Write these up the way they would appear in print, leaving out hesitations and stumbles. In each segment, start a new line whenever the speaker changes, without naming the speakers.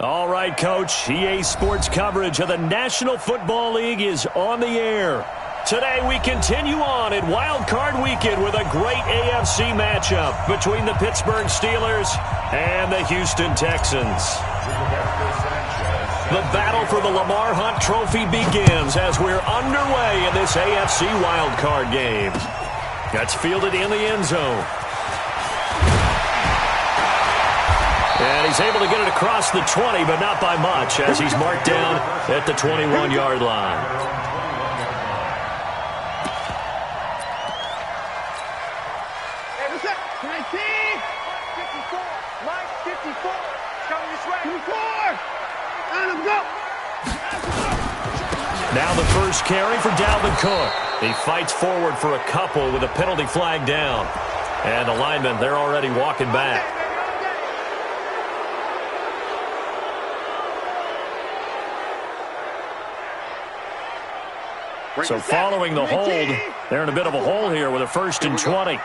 All right, Coach. EA Sports coverage of the National Football League is on the air. Today we continue on in Wild Card Weekend with a great AFC matchup between the Pittsburgh Steelers and the Houston Texans. The battle for the Lamar Hunt Trophy begins as we're underway in this AFC Wild Card game. That's fielded in the end zone. And he's able to get it across the 20, but not by much, as he's marked down at the 21-yard line. Now the first carry for Dalvin Cook. He fights forward for a couple with a penalty flag down. And the linemen, they're already walking back. So following the hold, they're in a bit of a hole here with a 1st and 20.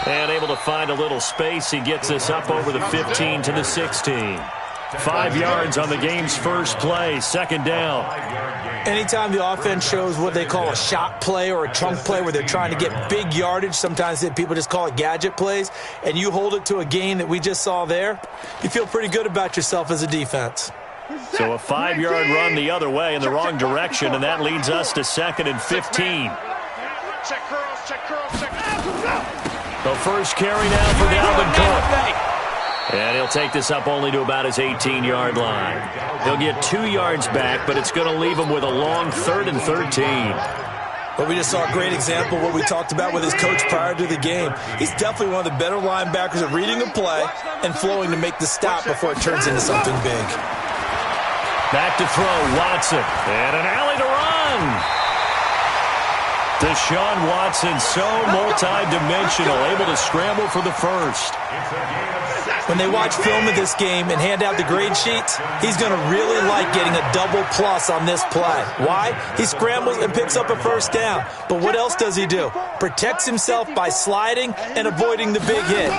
And able to find a little space. He gets this up over the 15 to the 16. 5 yards on the game's first play, 2nd down.
Anytime the offense shows what they call a shot play or a chunk play where they're trying to get big yardage, sometimes people just call it gadget plays, and you hold it to a gain that we just saw there, you feel pretty good about yourself as a defense.
So a 5-yard run the other way in the wrong direction, and that leads us to 2nd and 15.
Check curls, check curls, check
The first carry now for Dalvin Cook. And he'll take this up only to about his 18-yard line. He'll get 2 yards back, but it's going to leave him with a long 3rd and 13.
But we just saw a great example of what we talked about with his coach prior to the game. He's definitely one of the better linebackers at reading a play and flowing to make the stop before it turns into something big.
Back to throw, Watson. And an alley to run. Deshaun Watson, so multi-dimensional, able to scramble for the first.
When they watch film of this game and hand out the grade sheets, he's going to really like getting a double plus on this play. Why? He scrambles and picks up a 1st down. But what else does he do? Protects himself by sliding and avoiding the big hit.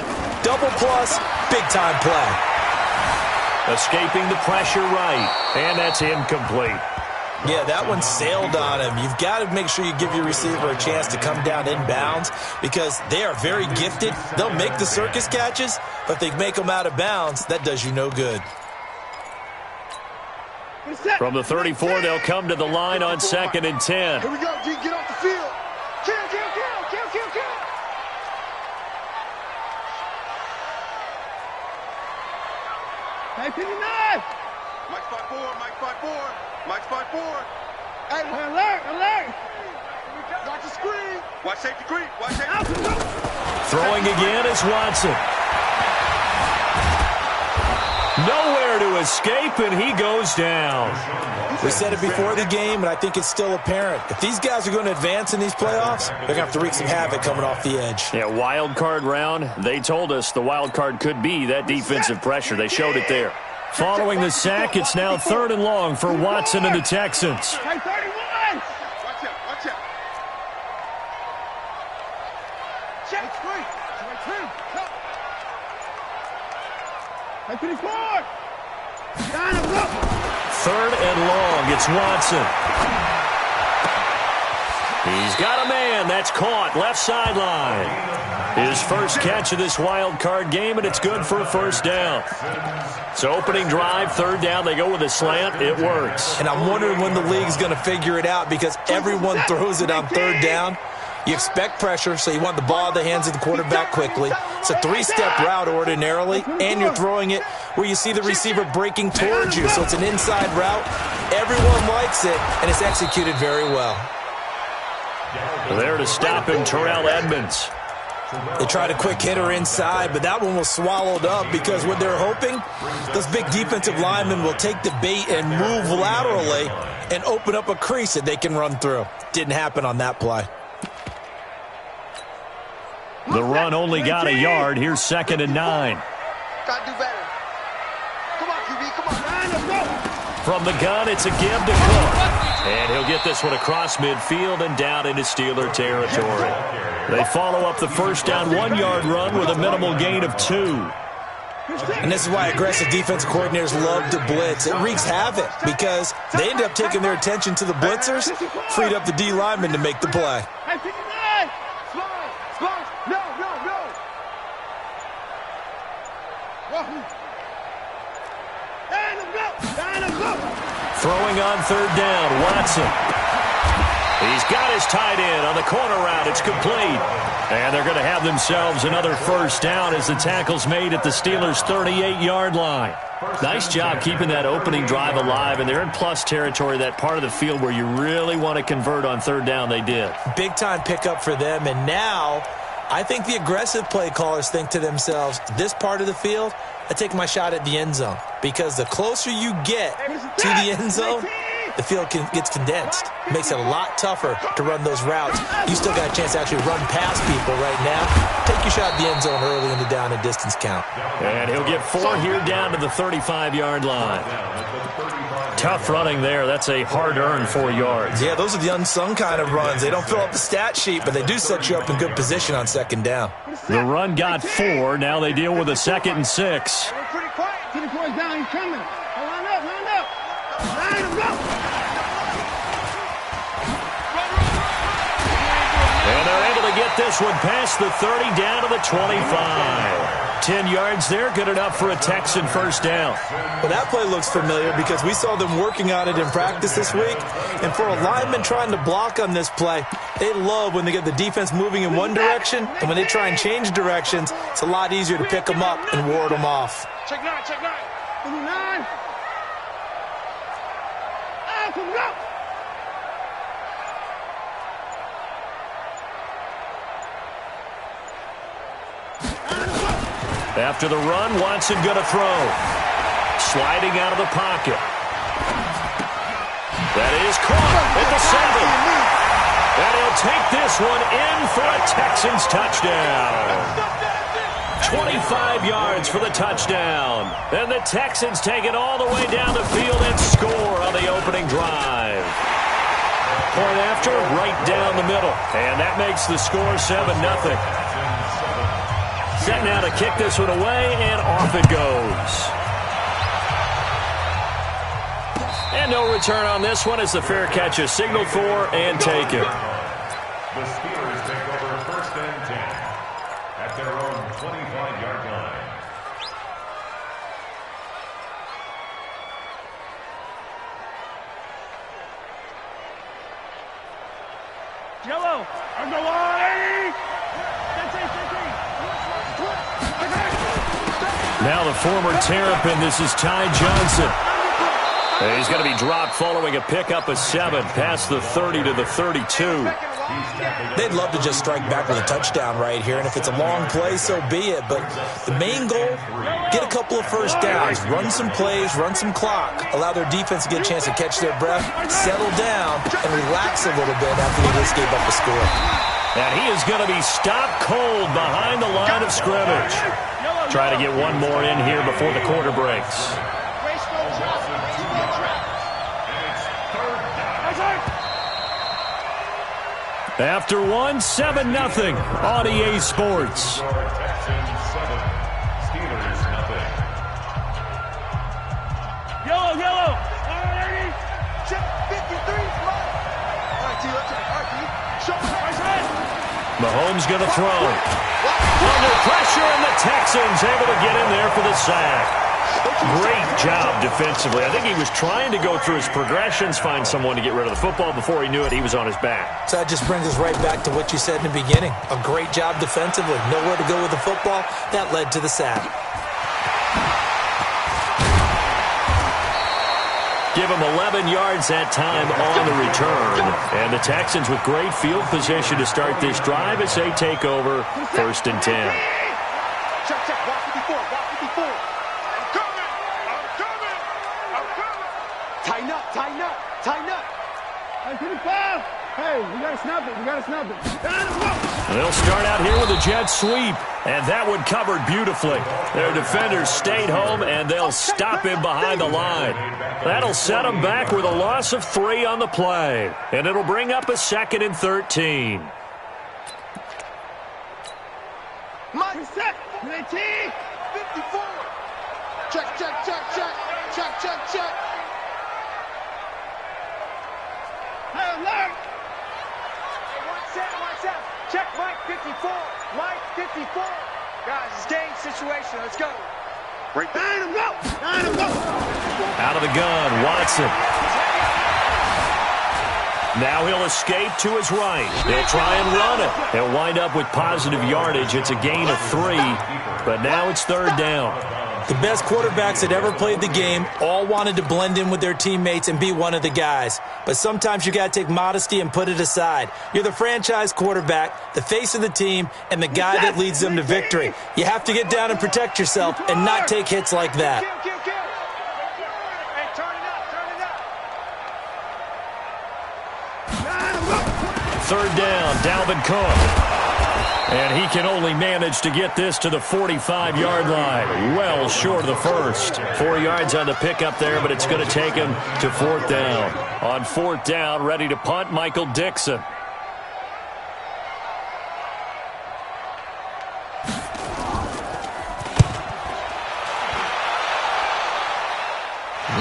Double plus, big-time play.
Escaping the pressure right, and that's incomplete.
Yeah, that one sailed on him. You've got to make sure you give your receiver a chance to come down inbounds because they are very gifted. They'll make the circus catches, but if they make them out of bounds, that does you no good.
From the 34, they'll come to the line on 2nd and 10.
Here we go, D, get off the field. Kill, kill, kill, kill, kill, kill. Hey, 59. Mike 5-4, Mike 5-4. Mike 5-4. Hey, alert, alert. Watch the screen. Watch safety creep. Watch safety creep.
Throwing again is Watson. Nowhere to escape, and he goes down.
We said it before the game, and I think it's still apparent. If these guys are going to advance in these playoffs, they're going to have to wreak some havoc coming off the edge.
Yeah, wild card round. They told us the wild card could be that defensive pressure. They showed it there. Following the sack, it's now 3rd and long for Watson and the Texans.
Hey, 31! Watch out, watch out. Check 3. Hey, 54! Down and up.
3rd and long, it's Watson. He's got a man. That's caught. Left sideline. His first catch of this wild card game, and it's good for a 1st down. So opening drive, 3rd down. They go with a slant. It works.
And I'm wondering when the league's going to figure it out because everyone throws it on 3rd down. You expect pressure, so you want the ball in the hands of the quarterback quickly. It's a 3-step route ordinarily, and you're throwing it where you see the receiver breaking towards you. So it's an inside route. Everyone likes it, and it's executed very well.
There to stop him, Terrell Edmonds.
They tried a quick hitter inside, but that one was swallowed up because what they're hoping, those big defensive linemen will take the bait and move laterally and open up a crease that they can run through. Didn't happen on that play.
The run only got a yard. Here's 2nd and 9.
Gotta do better. Come on, QB, come on. Let's go.
From the gun, it's a give to Cook. And he'll get this one across midfield and down into Steeler territory. They follow up the first down 1-yard run with a minimal gain of 2.
And this is why aggressive defensive coordinators love to blitz. It wreaks havoc because they end up taking their attention to the blitzers, freed up the D lineman to make the play.
Throwing on third down, Watson. He's got his tight end on the corner route. It's complete. And they're going to have themselves another first down as the tackle's made at the Steelers' 38-yard line. Nice job keeping that opening drive alive, and they're in plus territory, that part of the field where you really want to convert on third down. They did. Big-time pickup for them, and now I think the aggressive play callers think to themselves, this part of the field, I take my shot at the end zone, because the closer you get to the end zone, the field gets condensed. Makes it a lot tougher to run those routes. You still got a chance to actually run past people right now. Take your shot at the end zone early in the down and distance count. And he'll get 4 here down to the 35-yard line. Tough running there. That's a hard-earned 4 yards.
Yeah, those are the unsung kind of runs. They don't fill up the stat sheet, but they do set you up in good position on second down.
The run got 4. Now they deal with a 2nd and 6.
Pretty quiet. Get the boys down. He's coming. Line up. Line him up.
And they're able to get this one past the 30 down to the 25. 10 yards there, good enough for a Texan first down.
Well, that play looks familiar because we saw them working on it in practice this week. And for a lineman trying to block on this play, they love when they get the defense moving in one direction. And when they try and change directions, it's a lot easier to pick them up and ward them off.
Check 9. 9. Go.
After the run, Watson going to throw. Sliding out of the pocket. That is caught at the 7. And he'll take this one in for a Texans touchdown. 25 yards for the touchdown. And the Texans take it all the way down the field and score on the opening drive. Point after, right down the middle. And that makes the score 7-0. Set now to kick this one away, and off it goes. And no return on this one as the fair catch is signaled for and taken.
The Steelers take over 1st and 10 at their own 25-yard line.
Yellow. On the line.
Now the former Terrapin, this is Ty Johnson. And he's going to be dropped following a pickup of 7 past the 30 to the 32.
They'd love to just strike back with a touchdown right here, and if it's a long play, so be it. But the main goal, get a couple of first downs, run some plays, run some clock, allow their defense to get a chance to catch their breath, settle down, and relax a little bit after they just gave up the score.
And he is going to be stopped cold behind the line of scrimmage. Try to get one more in here before the quarter breaks. After 1, 7-0 on EA Sports.
Yellow. Check 53. All right, T, let's show me.
Mahomes going to throw. Under pressure, and the Texans able to get in there for the sack. Great job defensively. I think he was trying to go through his progressions, find someone to get rid of the football. Before he knew it, he was on his back.
So that just brings us right back to what you said in the beginning. A great job defensively. Nowhere to go with the football. That led to the sack.
Give him 11 yards that time on the return. And the Texans with great field position to start this drive as they take over 1st and 10.
Check. Watch 54. I'm coming. Tighten up. Hey, we got to snap it.
They'll start out here with a jet sweep. And that one covered beautifully. Their defenders stayed home, and they'll stop him behind the line. That'll set them back with a loss of 3 on the play. And it'll bring up a 2nd and 13.
Mike, set, 19, 54. Check, check, check, check, check, check, check. Hey, alert! Watch out. Check Mike 54. Mike 54. Guys, it's game situation. Let's go. Break down him, go. Down him, go.
Out of the gun, Watson. Now he'll escape to his right. They'll try and run it. They'll wind up with positive yardage. It's a gain of 3, but now it's 3rd down.
The best quarterbacks that ever played the game all wanted to blend in with their teammates and be one of the guys. But sometimes you got to take modesty and put it aside. You're the franchise quarterback, the face of the team, and the guy that leads them to victory. You have to get down and protect yourself and not take hits like that.
Hey, turn it up.
3rd down, Dalvin Cook. And he can only manage to get this to the 45-yard line. Well short of the first. 4 yards on the pickup there, but it's going to take him to 4th down. On 4th down, ready to punt, Michael Dixon.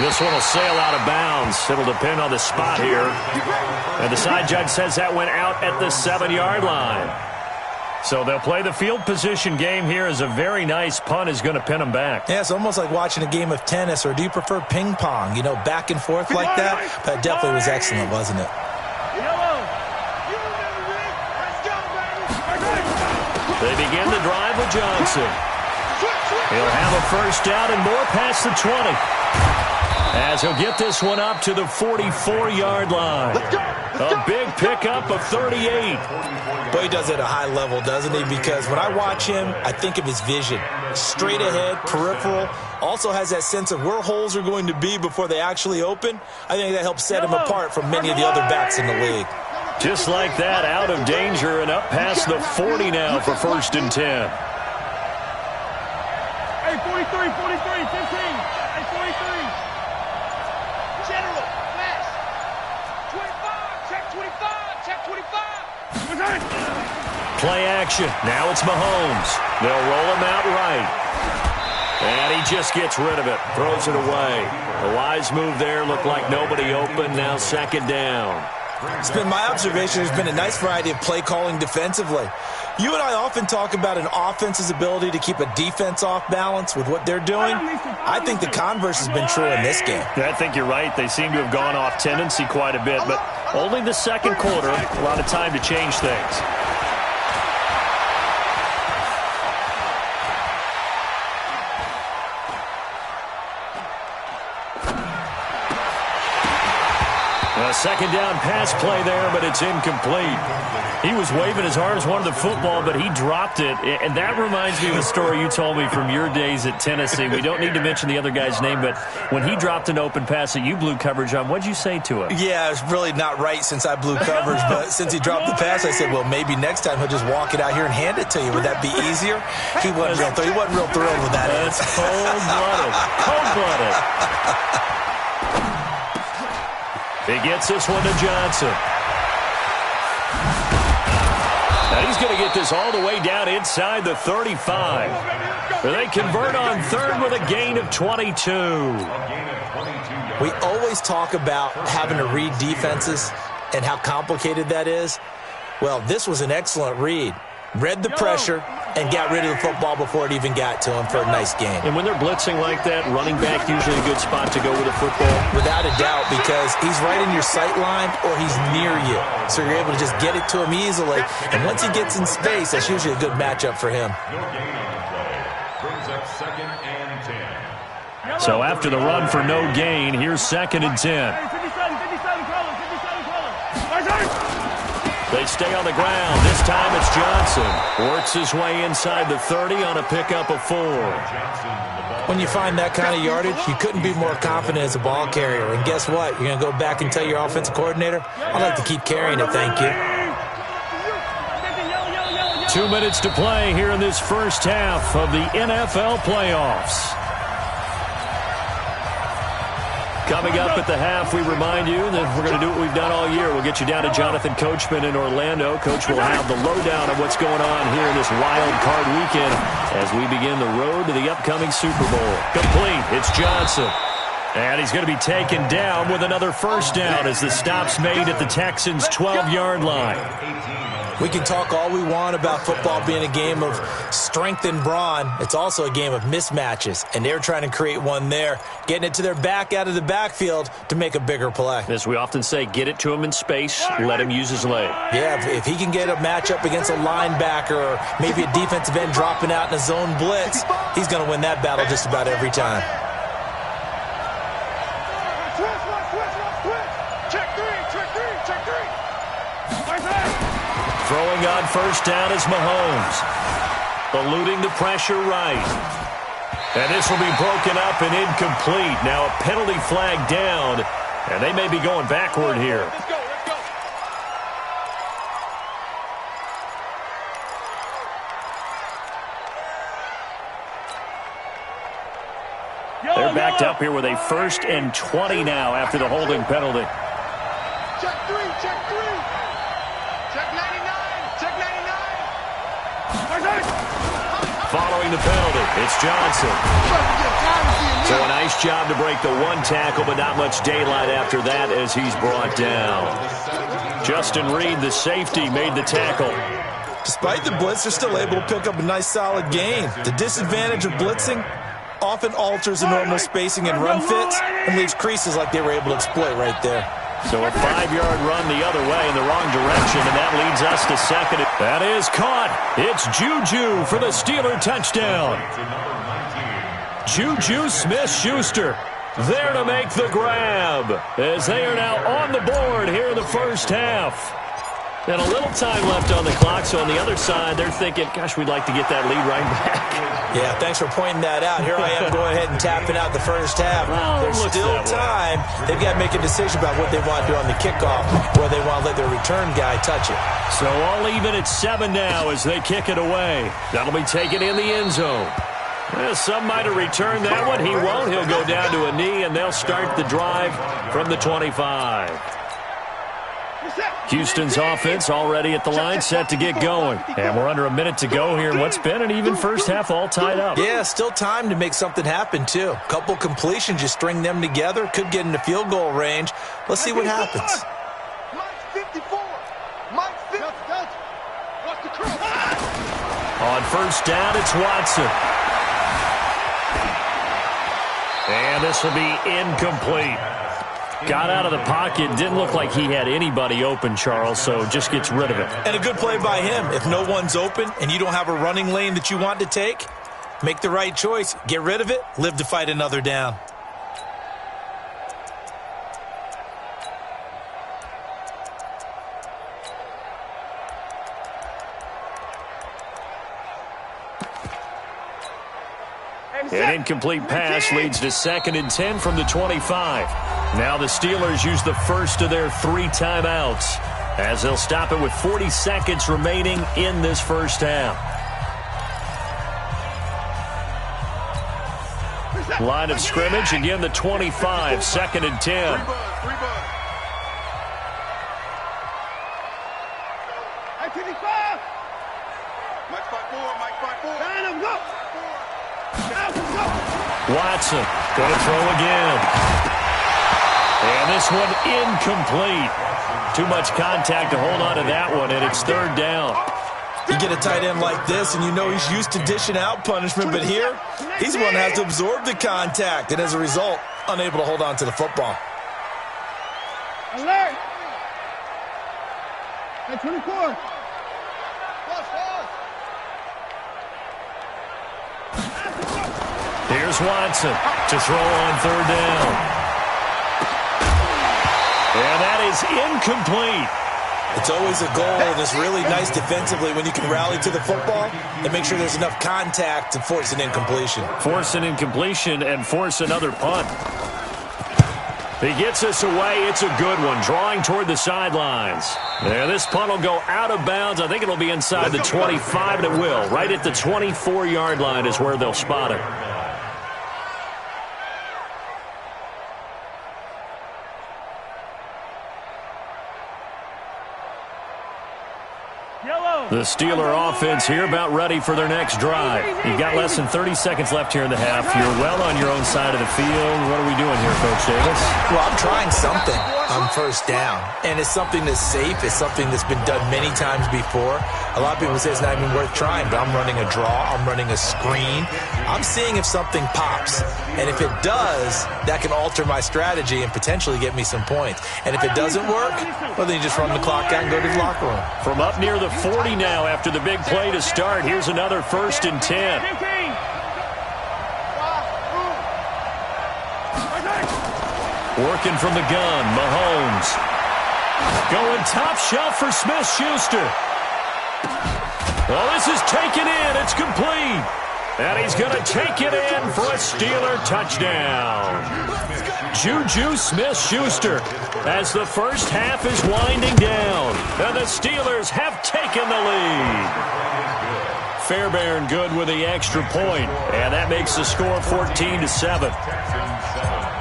This one will sail out of bounds. It'll depend on the spot here. And the side judge says that went out at the 7-yard line. So they'll play the field position game here as a very nice punt is going to pin them back.
Yeah, it's almost like watching a game of tennis, or do you prefer ping pong? You know, back and forth like that? That definitely was excellent, wasn't it?
They begin the drive with Johnson. He'll have a 1st down and more past the 20. As he'll get this one up to the 44-yard line. A big pickup of 38.
Boy, he does it at a high level, doesn't he? Because when I watch him, I think of his vision. Straight ahead, peripheral. Also has that sense of where holes are going to be before they actually open. I think that helps set him apart from many of the other backs in the league.
Just like that, out of danger and up past the 40 now for 1st and 10.
Hey, 43, 43, 15. Hey, 43. General, flash. 25, check 25, check 25.
Play action. Now it's Mahomes. They'll roll him out right. And he just gets rid of it. Throws it away. A wise move there. Looked like nobody open. Now 2nd down.
It's been my observation. There's been a nice variety of play calling defensively. You and I often talk about an offense's ability to keep a defense off balance with what they're doing. I think the converse has been true in this game.
I think you're right. They seem to have gone off tendency quite a bit, but only the 2nd quarter. A lot of time to change things. A 2nd down pass play there, but it's incomplete. He was waving his arms, wanted the football, but he dropped it. And that reminds me of a story you told me from your days at Tennessee. We don't need to mention the other guy's name, but when he dropped an open pass that you blew coverage on, what'd you say to him?
Yeah, it's really not right since I blew coverage, but since he dropped the pass, I said, well, maybe next time he'll just walk it out here and hand it to you. Would that be easier? He wasn't real thrilled with that.
That's cold-blooded. Cold-blooded. He gets this one to Johnson. Now he's going to get this all the way down inside the 35. They convert on 3rd with a gain of 22.
We always talk about having to read defenses and how complicated that is. Well, this was an excellent read. Read the pressure and got rid of the football before it even got to him for a nice game.
And when they're blitzing like that, running back usually a good spot to go with the football.
Without a doubt, because he's right in your sight line or he's near you. So you're able to just get it to him easily. And once he gets in space, that's usually a good matchup for him.
No gain on the play. Brings up 2nd and 10.
So after the run for no gain, here's 2nd and 10.
57, color.
They stay on the ground. This time it's Johnson. Works his way inside the 30 on a pickup of 4.
When you find that kind of yardage, you couldn't be more confident as a ball carrier. And guess what? You're going to go back and tell your offensive coordinator, I'd like to keep carrying it, thank you.
2 minutes to play here in this first half of the NFL playoffs. Coming up at the half, we remind you that we're going to do what we've done all year. We'll get you down to Jonathan Coachman in Orlando. Coach will have the lowdown of what's going on here in this wild card weekend as we begin the road to the upcoming Super Bowl. Complete. It's Johnson. And he's going to be taken down with another first down as the stop's made at the Texans' 12-yard line.
We can talk all we want about football being a game of strength and brawn. It's also a game of mismatches, and they're trying to create one there, getting it to their back out of the backfield to make a bigger play.
As we often say, get it to him in space, let him use his leg.
Yeah, if he can get a matchup against a linebacker or maybe a defensive end dropping out in a zone blitz, he's going to win that battle just about every time.
Throwing on first down is Mahomes. Eluding the pressure right. And this will be broken up and incomplete. Now a penalty flag down, and they may be going backward here. They're backed up here with a 1st and 20 now after the holding penalty.
Check three, check three. Check 99, check 99.
Following the penalty, it's Johnson. So a nice job to break the one tackle, but not much daylight after that as he's brought down. Justin Reed, the safety, made the tackle.
Despite the blitz, they're still able to pick up a nice solid gain. The disadvantage of blitzing often alters the normal spacing and run fits and leaves creases like they were able to exploit right there.
So a 5-yard run the other way in the wrong direction, and that leads us to second. That is caught. It's Juju for the Steeler touchdown. Juju Smith-Schuster there to make the grab as they are now on the board here in the first half. And a little time left on the clock, so on the other side, they're thinking, gosh, we'd like to get that lead right back.
Yeah, thanks for pointing that out. Here I am going ahead and tapping out the first half. There's still time. They've got to make a decision about what they want to do on the kickoff, where they want to let their return guy touch it.
So all even at 7 now as they kick it away. That'll be taken in the end zone. Well, some might have returned that one. He won't. He'll go down to a knee, and they'll start the drive from the 25. Houston's offense already at the line, set to get going. And we're under a minute to go here in what's been an even first half, all tied up.
Yeah, still time to make something happen, too. A couple completions, just string them together. Could get into field goal range. Let's see what happens.
On first down, it's Watson. And this will be incomplete. Got out of the pocket. Didn't look like he had anybody open, Charles, so just gets rid of it.
And a good play by him. If no one's open and you don't have a running lane that you want to take, make the right choice. Get rid of it. Live to fight another down.
An incomplete pass leads to 2nd and 10 from the 25. Now the Steelers use the first of their 3 timeouts as they'll stop it with 40 seconds remaining in this first half. Line of scrimmage, again the 25, 2nd and 10. Watson going to throw again. And this one incomplete. Too much contact to hold on to that one, and it's 3rd down.
You get a tight end like this, and you know he's used to dishing out punishment, but here, he's the one that has to absorb the contact, and as a result, unable to hold on to the football.
Alert! At 24.
Here's Watson to throw on 3rd down. And that is incomplete.
It's always a goal, and it's really nice defensively when you can rally to the football and make sure there's enough contact to force an incompletion.
Force an incompletion and force another punt. He gets us away. It's a good one, drawing toward the sidelines. And this punt will go out of bounds. I think it'll be inside the 25, and it will. Right at the 24-yard line is where they'll spot it. The Steeler offense here about ready for their next drive. You've got less than 30 seconds left here in the half. You're well on your own side of the field. What are we doing here, Coach Davis?
Well, I'm trying something on first down, and it's something that's safe. It's something that's been done many times before. A lot of people say it's not even worth trying, but I'm running a draw. I'm running a screen. I'm seeing if something pops, and if it does, that can alter my strategy and potentially get me some points. And if it doesn't work, well, then you just run the clock out and go to the locker room.
From up near the 40 now after the big play to start, here's another 1st and 10. Working from the gun, Mahomes. Going top shelf for Smith-Schuster. Well, this is taken in. It's complete. And he's going to take it in for a Steeler touchdown. Juju Smith-Schuster as the first half is winding down. And the Steelers have taken the lead. Fairbairn good with the extra point. And that makes the score 14-7.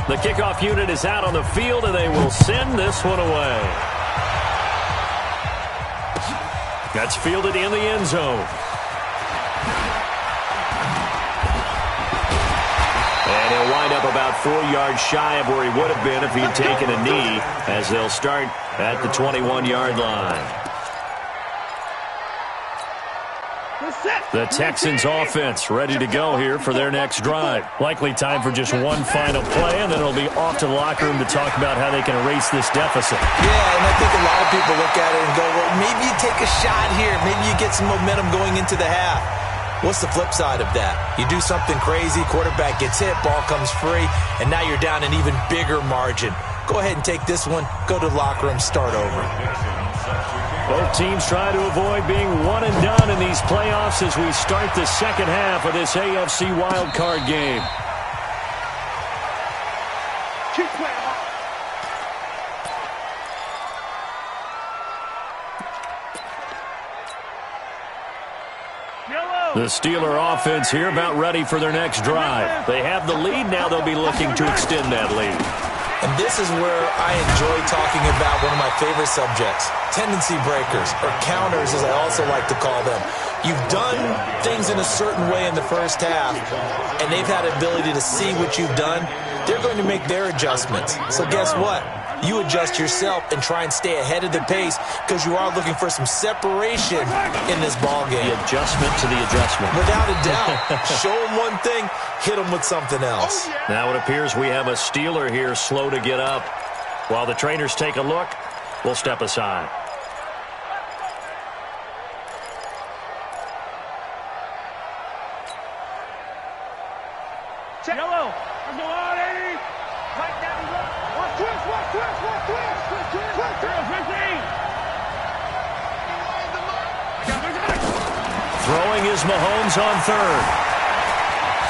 The kickoff unit is out on the field, and they will send this one away. That's fielded in the end zone. And he'll wind up about 4 yards shy of where he would have been if he had taken a knee, as they'll start at the 21-yard line. The Texans offense ready to go here for their next drive. Likely time for just one final play, and then it'll be off to the locker room to talk about how they can erase this deficit.
Yeah, and I think a lot of people look at it and go, well, maybe you take a shot here. Maybe you get some momentum going into the half. What's the flip side of that? You do something crazy, quarterback gets hit, ball comes free, and now you're down an even bigger margin. Go ahead and take this one, go to the locker room, start over.
Both teams try to avoid being one and done in these playoffs as we start the second half of this AFC wildcard game. The Steeler offense here about ready for their next drive. They have the lead now. They'll be looking to extend that lead.
And this is where I enjoy talking about one of my favorite subjects, tendency breakers, or counters as I also like to call them. You've done things in a certain way in the first half, and they've had the ability to see what you've done. They're going to make their adjustments. So guess what? You adjust yourself and try and stay ahead of the pace because you are looking for some separation in this ball game.
The adjustment to the adjustment.
Without a doubt. Show them one thing, hit them with something else.
Now it appears we have a Steeler here slow to get up. While the trainers take a look, we'll step aside.
Yellow. Let's go on, Eddie. Right down the road. Watch twist, watch twist, watch twist. Twist, 15.
Throwing is Mahomes on third.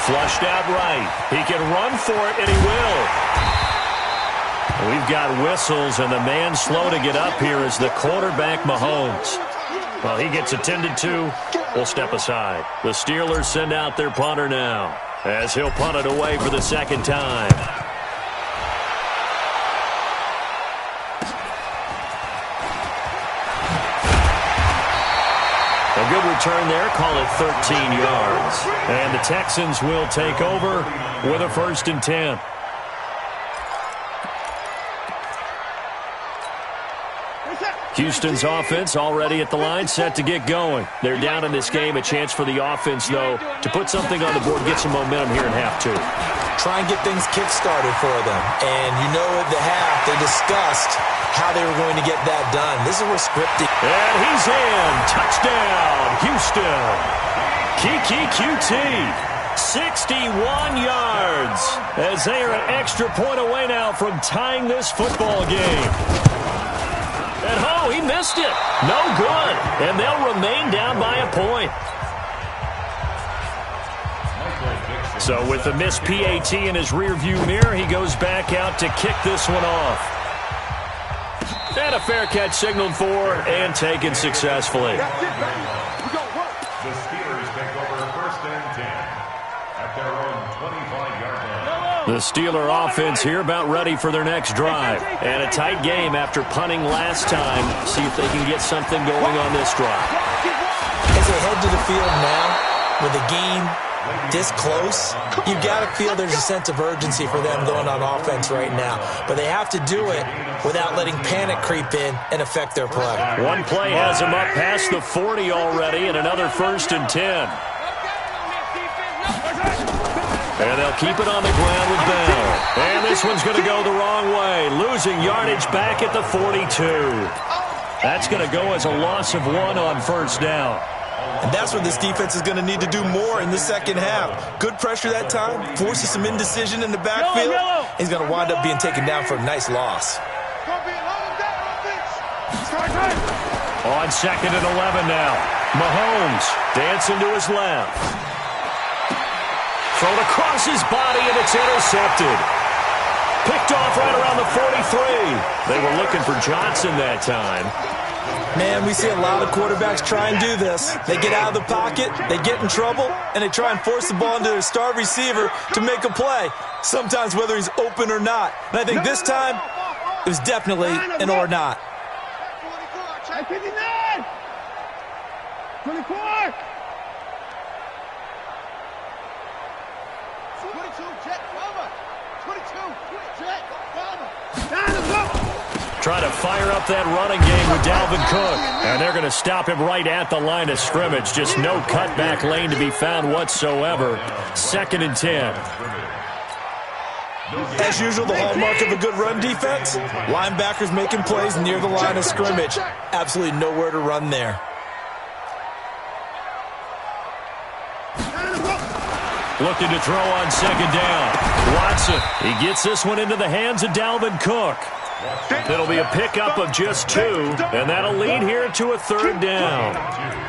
Flushed out right. He can run for it, and he will. We've got whistles, and the man slow to get up here is the quarterback, Mahomes. Well, he gets attended to. We'll step aside. The Steelers send out their punter now, as he'll punt it away for the second time. A good return there, call it 13 yards. And the Texans will take over with a 1st and 10. Houston's offense already at the line, set to get going. They're down in this game. A chance for the offense, though, to put something on the board, get some momentum here in half two.
Try and get things kick-started for them. And you know at the half, they discussed how they were going to get that done. This is where scripting.
And he's in. Touchdown, Houston. Kiki QT. 61 yards as they are an extra point away now from tying this football game. And oh, he missed it. No good. And they'll remain down by a point. So So with the missed PAT in his rearview mirror, he goes back out to kick this one off. And a fair catch signaled for and taken successfully.
The Steelers take over first and 10 at their own 25-yard line.
The Steeler offense here about ready for their next drive. And a tight game after punting last time. See if they can get something going on this drive.
As they head to the field now, with the game this close, you've got to feel there's a sense of urgency for them going on offense right now. But they have to do it without letting panic creep in and affect their play.
One play has them up past the 40 already, and another 1st and 10. And they'll keep it on the ground with Bell. And this one's going to go the wrong way, losing yardage back at the 42. That's going to go as a loss of 1 on first down.
And that's what this defense is going to need to do more in the second half. Good pressure that time, forces some indecision in the backfield. He's going to wind up being taken down for a nice loss.
On 2nd and 11 now. Mahomes dancing to his left. Thrown across his body, and it's intercepted. Picked off right around the 43. They were looking for Johnson that time.
Man, we see a lot of quarterbacks try and do this. They get out of the pocket, they get in trouble, and they try and force the ball into their star receiver to make a play, sometimes whether he's open or not. And I think this time, it was definitely an or not.
59! 24! 22, jet, cover! 22, jet, cover! Down the go!
Trying to fire up that running game with Dalvin Cook. And they're going to stop him right at the line of scrimmage. Just no cutback lane to be found whatsoever. 2nd and 10.
As usual, the hallmark of a good run defense, linebackers making plays near the line of scrimmage. Absolutely nowhere to run there.
Looking to throw on 2nd down. Watson, he gets this one into the hands of Dalvin Cook. It'll be a pickup of just 2, and that'll lead here to a 3rd down.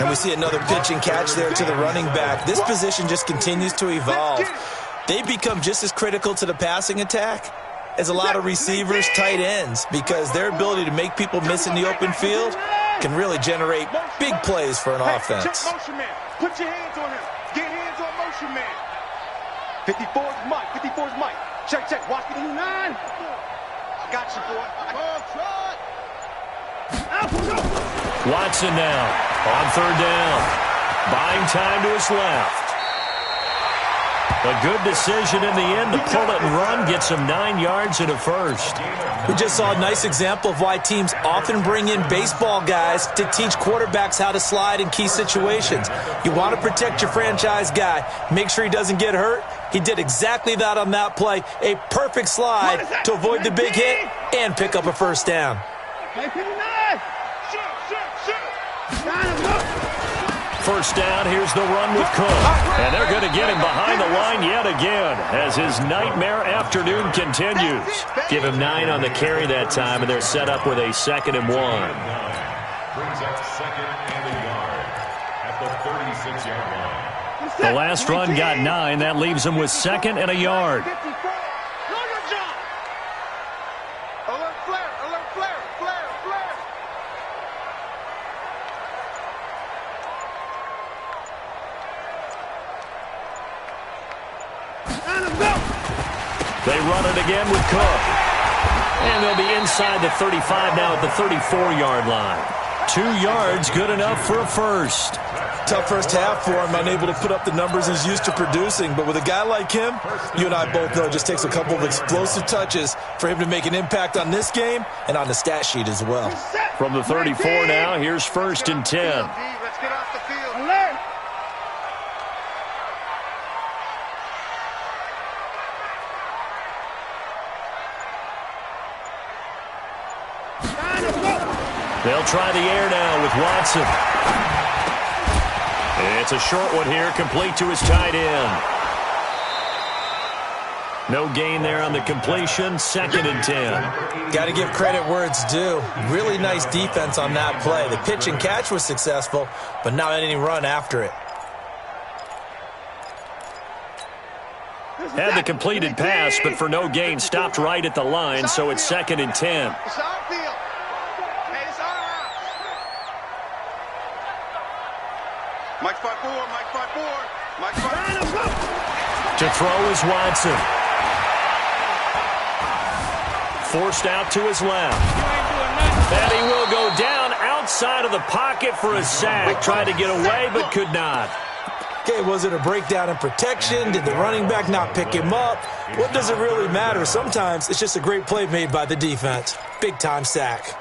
And we see another pitch and catch there to the running back. This position just continues to evolve. They become just as critical to the passing attack as a lot of receivers, tight ends, because their ability to make people miss in the open field can really generate big plays for an offense.
Check motion man. Put your hands on him. Get hands on motion man. 54's Mike. 54's Mike. Check, check. Watch the 9. Got you, boy.
Watson now on 3rd down. Buying time to his left. A good decision in the end to pull it and run. Gets him 9 yards and a 1st.
We just saw a nice example of why teams often bring in baseball guys to teach quarterbacks how to slide in key situations. You want to protect your franchise guy. Make sure he doesn't get hurt. He did exactly that on that play. A perfect slide to avoid the big hit and pick up a 1st down.
First down, here's the run with Cook. And they're going to get him behind the line yet again as his nightmare afternoon continues. Give him 9 on the carry that time, and they're set up with a 2nd and 1.
Brings up 2nd and a yard at the 36-yard line.
The last run got 9. That leaves him with 2nd and a yard.
Alert flare, alert flare, flare, flare.
They run it again with Cook. And they'll be inside the 35 now at the 34-yard line. 2 yards, good enough for a 1st.
Tough first half for him, unable to put up the numbers he's used to producing. But with a guy like him, you and I both know it just takes a couple of explosive touches for him to make an impact on this game and on the stat sheet as well.
From the 34 now, here's 1st and 10.
Let's get off the field. Alert!
They'll try the air now with Watson. It's a short one here, complete to his tight end. No gain there on the completion, 2nd and 10.
Got to give credit where it's due. Really nice defense on that play. The pitch and catch was successful, but not any run after it.
Had the completed pass, but for no gain, stopped right at the line, so it's 2nd and 10.
It's our field. Hey, it's our house. Mike 5-4, Mike 5-4, Mike 5-4.
To throw is Watson. Forced out to his left. And he will go down outside of the pocket for a sack. Tried to get away, but could not.
Okay, was it a breakdown in protection? Did the running back not pick him up? What does it really matter? Sometimes it's just a great play made by the defense. Big-time sack.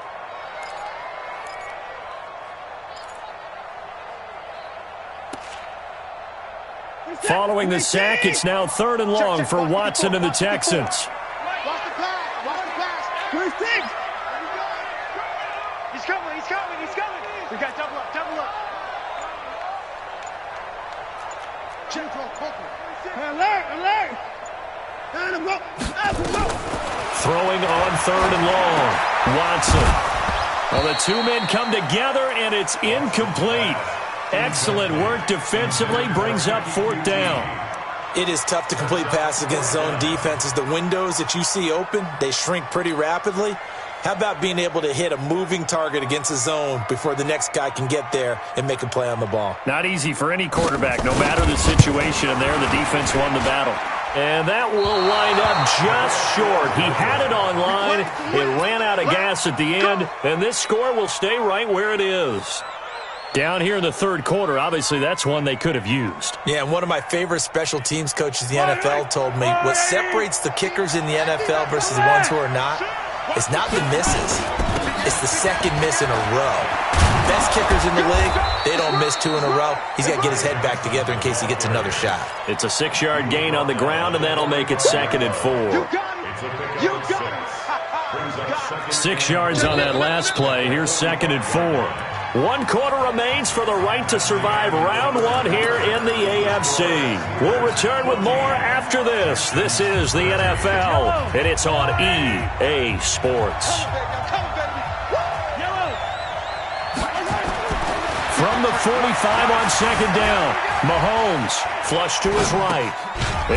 Following the sack, it's now 3rd and long for Watson and the Texans.
Watch the pass. Watch the pass. Where's Diggs? He's coming. He's coming. He's coming. We got double up. Double up. Alert. Alert.
Throwing on 3rd and long. Watson. Well, the two men come together, and it's incomplete. Excellent work defensively, brings up 4th down.
It is tough to complete passes against zone defenses. The windows that you see open, they shrink pretty rapidly. How about being able to hit a moving target against a zone before the next guy can get there and make a play on the ball?
Not easy for any quarterback, no matter the situation, and there the defense won the battle. And that will wind up just short. He had it on line. It ran out of gas at the end, and this score will stay right where it is. Down here in the 3rd quarter, obviously that's one they could have used.
Yeah, and one of my favorite special teams coaches in the NFL told me what separates the kickers in the NFL versus the ones who are not, it's not the misses. It's the second miss in a row. Best kickers in the league, they don't miss 2 in a row. He's got to get his head back together in case he gets another shot.
It's a 6-yard gain on the ground, and that'll make it 2nd and 4.
You got it.
6 yards on that last play. Here's 2nd and 4. 1 quarter remains for the right to survive round 1 here in the AFC. We'll return with more after this. This is the NFL, and it's on EA Sports. From the 45 on 2nd down, Mahomes flush to his right.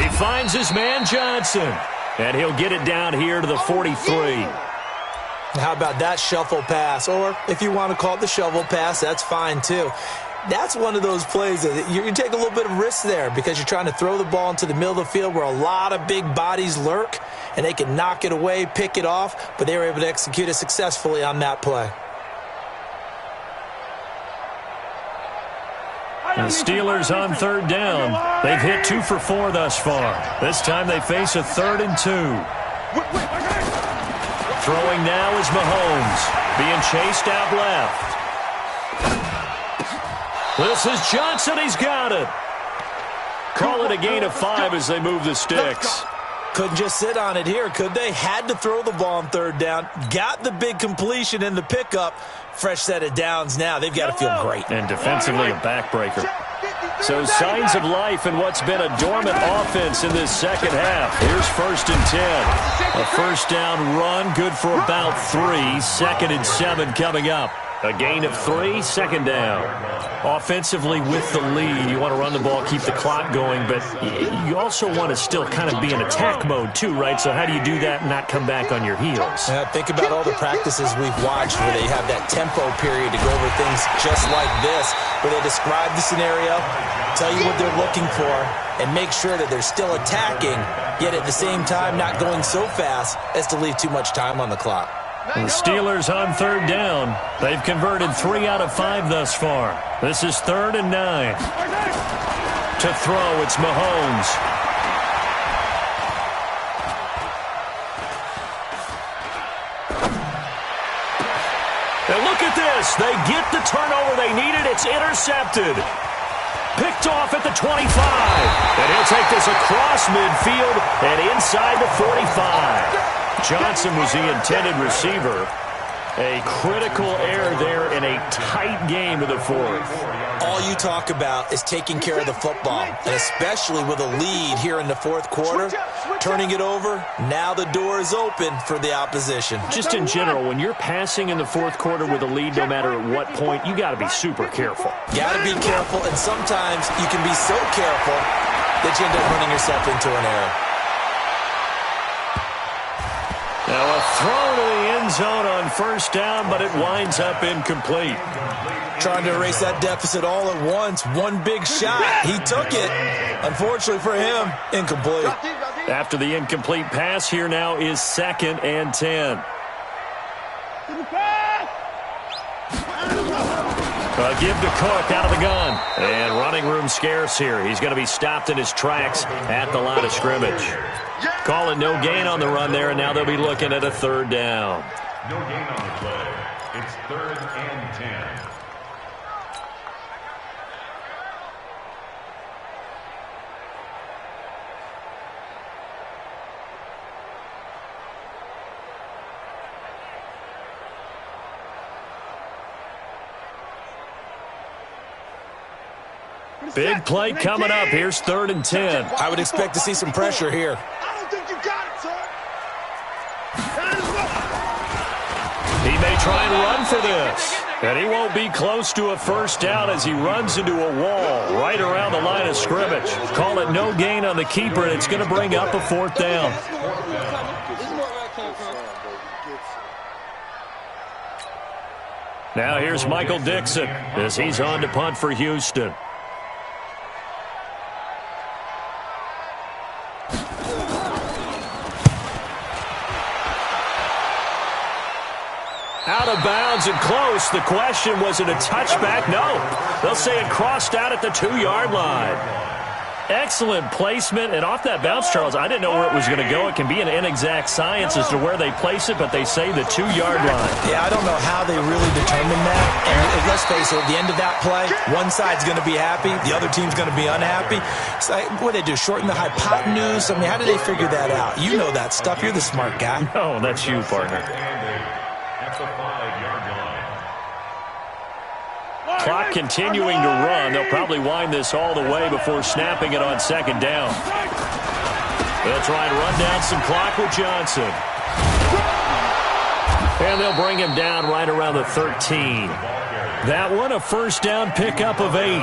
He finds his man Johnson, and he'll get it down here to the 43.
How about that shuffle pass? Or if you want to call it the shovel pass, that's fine too. That's one of those plays that you take a little bit of risk there because you're trying to throw the ball into the middle of the field where a lot of big bodies lurk, and they can knock it away, pick it off, but they were able to execute it successfully on that play.
The Steelers on 3rd down. They've hit 2 for 4 thus far. This time they face a 3rd and 2. Throwing now is Mahomes, being chased out left. This is Johnson. He's got it. Call it a gain of 5 as they move the sticks.
Couldn't just sit on it here, could they? Had to throw the ball on 3rd down. Got the big completion in the pickup. Fresh set of downs now. They've got to feel great.
And defensively a backbreaker. So signs of life in what's been a dormant offense in this second half. Here's 1st and 10. A first down run, good for about 3. 2nd and 7 coming up. A gain of 3, 2nd down. Offensively with the lead, you want to run the ball, keep the clock going, but you also want to still kind of be in attack mode too, right? So how do you do that and not come back on your heels?
Think about all the practices we've watched where they have that tempo period to go over things just like this, where they describe the scenario, tell you what they're looking for, and make sure that they're still attacking, yet at the same time not going so fast as to leave too much time on the clock.
The Steelers on 3rd down. They've converted 3 out of 5 thus far. This is 3rd and 9. To throw, it's Mahomes. And look at this. They get the turnover they needed. It's intercepted. Picked off at the 25. And he'll take this across midfield and inside the 45. Johnson was the intended receiver. A critical error there in a tight game to the 4th.
All you talk about is taking care of the football, and especially with a lead here in the 4th quarter, turning it over, now the door is open for the opposition.
Just in general, when you're passing in the 4th quarter with a lead, no matter at what point, you got to be super careful.
Got to be careful, and sometimes you can be so careful that you end up running yourself into an error.
Now a throw to the end zone on first down, but it winds up incomplete.
Trying to erase that deficit all at once. One big shot. He took it. Unfortunately for him, incomplete.
After the incomplete pass, here now is 2nd and 10. A give to Cook out of the gun. And running room scarce here. He's going to be stopped in his tracks at the line of scrimmage. Calling no gain on the run there, and now they'll be looking at a 3rd down.
No gain on the play. It's 3rd and 10.
Big play coming up. Here's 3rd and 10.
I would expect to see some pressure here.
I don't think you got it, sir.
He may try and run for this. And he won't be close to a 1st down as he runs into a wall right around the line of scrimmage. Call it no gain on the keeper, and it's going to bring up a 4th down. Now here's Michael Dixon as he's on to punt for Houston. Out of bounds and close. The question, was it a touchback? No. They'll say it crossed out at the 2-yard line. Excellent placement. And off that bounce, Charles, I didn't know where it was going to go. It can be an inexact science as to where they place it, but they say the 2-yard line.
Yeah, I don't know how they really determine that. And let's face it, at the end of that play, one side's going to be happy, the other team's going to be unhappy. It's like, what do they do, shorten the hypotenuse? I mean, how do they figure that out? You know that stuff. You're the smart guy.
Oh, that's you, partner.
At the 5-yard line.
Clock continuing to run. They'll probably wind this all the way before snapping it on 2nd down. They'll try and run down some clock with Johnson. And they'll bring him down right around the 13. That one, a 1st down pickup of 8.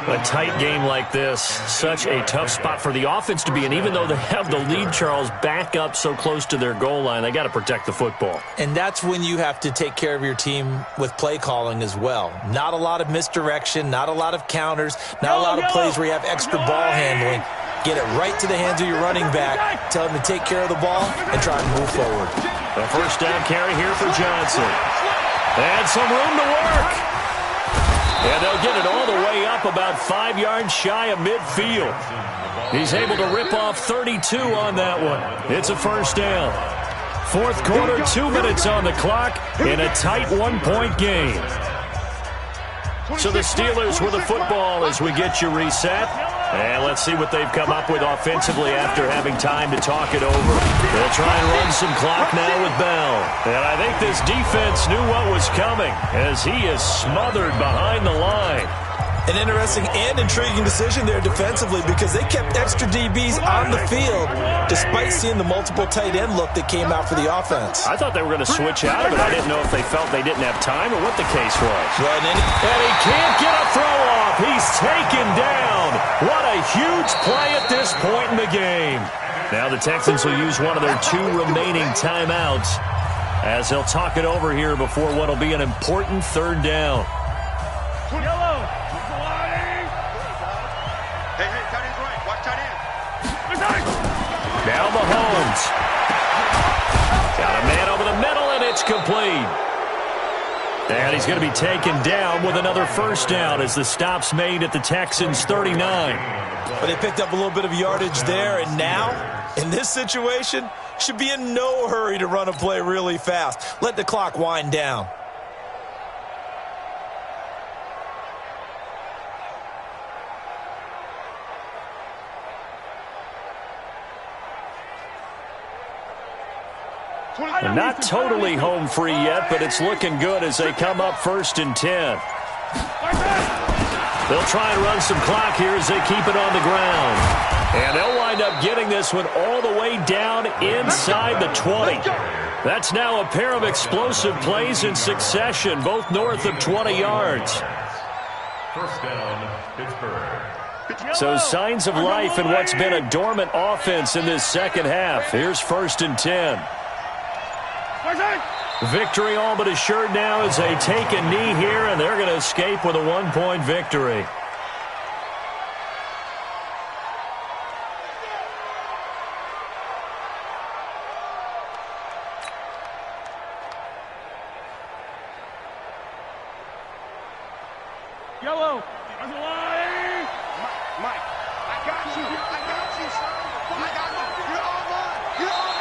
A tight game like this, such a tough spot for the offense to be in. Even though they have the lead, Charles, back up so close to their goal line, they got to protect the football.
And that's when you have to take care of your team with play calling as well. Not a lot of misdirection, not a lot of counters, not a lot of plays where you have extra ball handling. Get it right to the hands of your running back, tell him to take care of the ball, and try and move forward.
A 1st down carry here for Johnson. And some room to work. And they'll get it all the way up about 5 yards shy of midfield. He's able to rip off 32 on that one. It's a 1st down. 4th quarter, 2 minutes on the clock in a tight 1-point game. So the Steelers with the football as we get you reset. And let's see what they've come up with offensively after having time to talk it over. They'll try and run some clock now with Bell. And I think this defense knew what was coming as he is smothered behind the line.
An interesting and intriguing decision there defensively because they kept extra DBs on the field despite seeing the multiple tight end look that came out for the offense.
I thought they were going to switch out of it. I didn't know if they felt they didn't have time or what the case was.
Well,
and he can't get a throw off. He's taken down. What a huge play at this point in the game. Now the Texans will use one of their 2 remaining timeouts as they'll talk it over here before what will be an important 3rd down. Now Mahomes. Got a man over the middle, and it's complete. And he's going to be taken down with another 1st down as the stop's made at the Texans' 39.
But they picked up a little bit of yardage there, and now, in this situation, should be in no hurry to run a play really fast. Let the clock wind down.
Not totally home free yet, but it's looking good as they come up 1st and 10. They'll try and run some clock here as they keep it on the ground. And they'll wind up getting this one all the way down inside the 20. That's now a pair of explosive plays in succession, both north of 20 yards.
1st down, Pittsburgh.
So signs of life in what's been a dormant offense in this 2nd half. Here's 1st and 10. Victory all but assured now as they take a knee here, and they're going to escape with a 1-point victory.
Yellow. Mike, I got you. I got you, son. I got you. You're on mine. You're on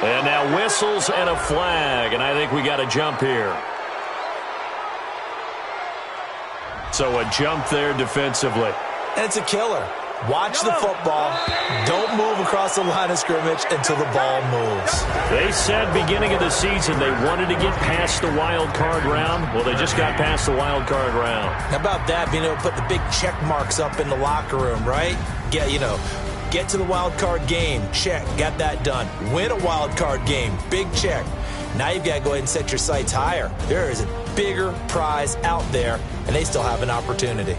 mine.
And now whistles and a flag, and I think we got a jump here. So a jump there defensively.
And it's a killer. Watch the football. Don't move across the line of scrimmage until the ball moves.
They said beginning of the season they wanted to get past the wild card round. Well, they just got past the wild card round.
How about that, being able to put the big check marks up in the locker room, right? Get to the wild card game. Check. Got that done. Win a wild card game. Big check. Now you've got to go ahead and set your sights higher. There is a bigger prize out there, and they still have an opportunity.